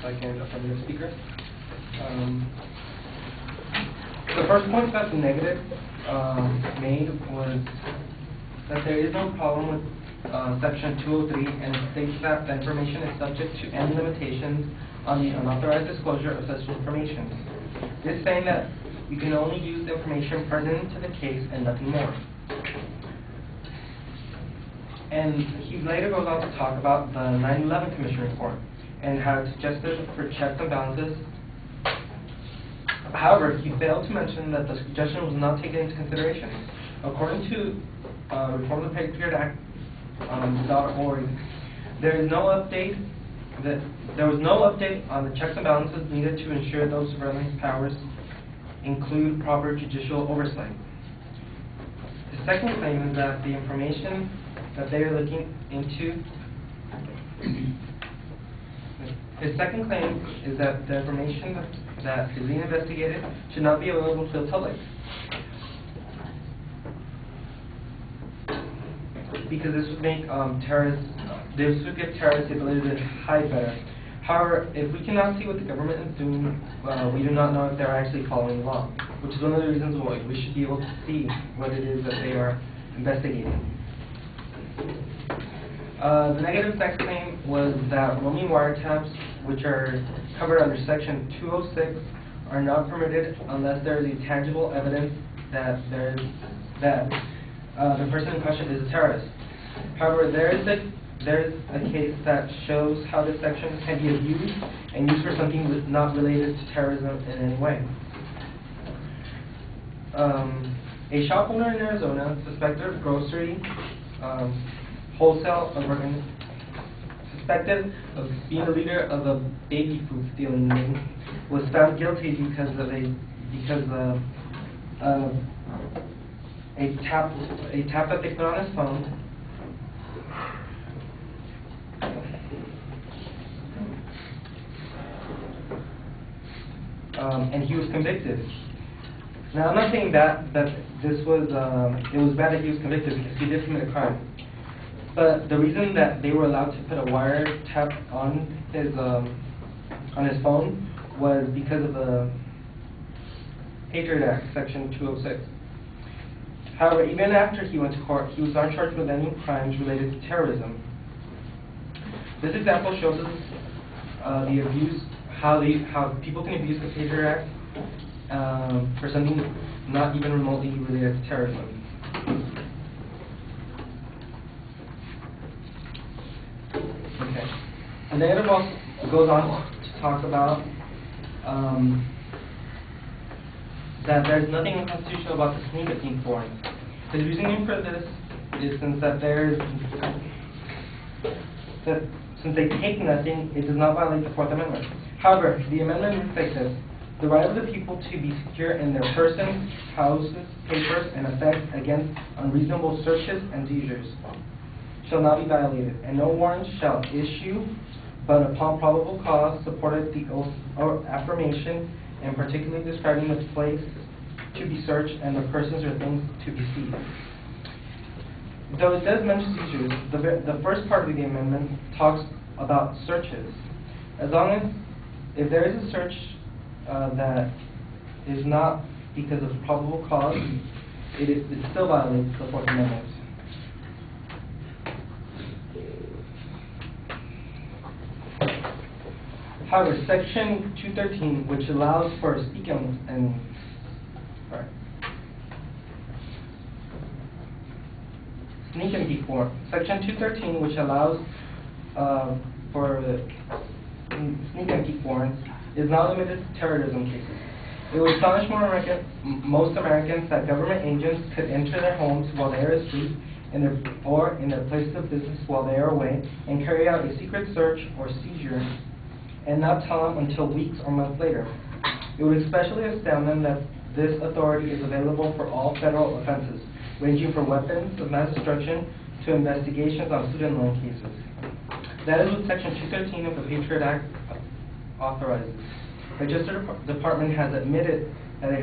second affirmative speaker. The first point that the negative made was that there is no problem with Section 203, and it states that the information is subject to any limitations on the unauthorized disclosure of such information. It is saying that you can only use the information pertinent to the case and nothing more. And he later goes on to talk about the 9/11 Commission report and how it suggested for checks and balances. However, he failed to mention that the suggestion was not taken into consideration. According to Reform the Patriot Act .org, there was no update on the checks and balances needed to ensure those surveillance powers include proper judicial oversight. The second claim is that the information that they are looking into. His second claim is that the information that is being investigated should not be available to the public, because this would make this would give terrorists the ability to hide better. However, if we cannot see what the government is doing, we do not know if they're actually following the law, which is one of the reasons why we should be able to see what it is that they are investigating. The negative next claim was that roaming wiretaps, which are covered under Section 206, are not permitted unless there is a tangible evidence that the person in question is a terrorist. However, there is a case that shows how this section can be abused and used for something not related to terrorism in any way. A shop owner in Arizona, suspected of grocery suspected of being a leader of a baby food stealing ring, was found guilty because a tap that they put on his phone. And he was convicted. Now, I'm not saying that this was it was bad that he was convicted, because he did commit a crime. But the reason that they were allowed to put a wiretap on his phone was because of the Patriot Act, Section 206. However, even after he went to court, he was not charged with any crimes related to terrorism. This example shows us the abuse, how people can abuse the Patriot Act for something not even remotely related to terrorism. Okay. The negative also goes on to talk about that there's nothing unconstitutional about the sneak-a-peek warrant. The reasoning for this is since they take nothing, it does not violate the Fourth Amendment. However, the amendment reads like this: the right of the people to be secure in their persons, houses, papers, and effects against unreasonable searches and seizures shall not be violated, and no warrant shall issue but upon probable cause supported the oath or affirmation, and particularly describing the place to be searched and the persons or things to be seized. Though it does mention seizures, the first part of the amendment talks about searches. As long as, if there is a search that is not because of probable cause, it still violates the Fourth Amendment. However, Section 213, which allows for sneak and peek warrant. Section 213, which allows for sneak and peek warrants, is not limited to terrorism cases. It would astonish most Americans that government agents could enter their homes while they are asleep, or in their places of business while they are away, and carry out a secret search or seizure, and not tell them until weeks or months later. It would especially astound them that this authority is available for all federal offenses, ranging from weapons of mass destruction to investigations on student loan cases. That is what Section 213 of the Patriot Act authorizes. The Justice Department has admitted that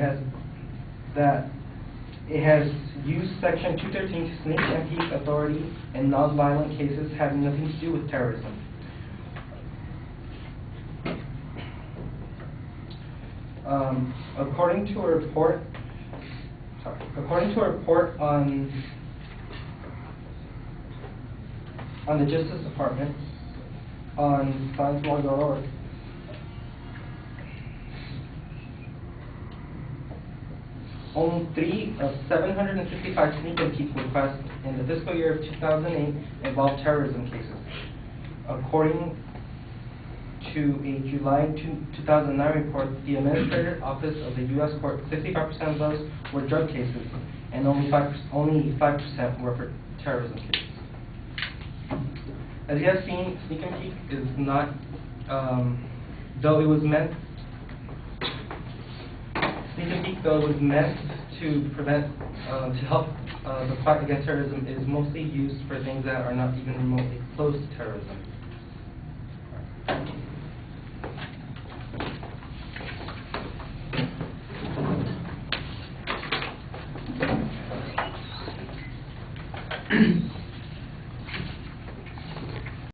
it has used Section 213 to sneak and peek authority in nonviolent cases having nothing to do with terrorism. According to a report on the Justice Department on sciencelaw.org, only 3 of 755 sneak and peek requests in the fiscal year of 2008 involved terrorism cases. According to a July 2009 report, the Administrative Office of the U.S. Court, 65% of those were drug cases, and only 5% were for terrorism cases. As you have seen, sneak and peek is not, though it was meant to prevent, to help the fight against terrorism, is mostly used for things that are not even remotely close to terrorism.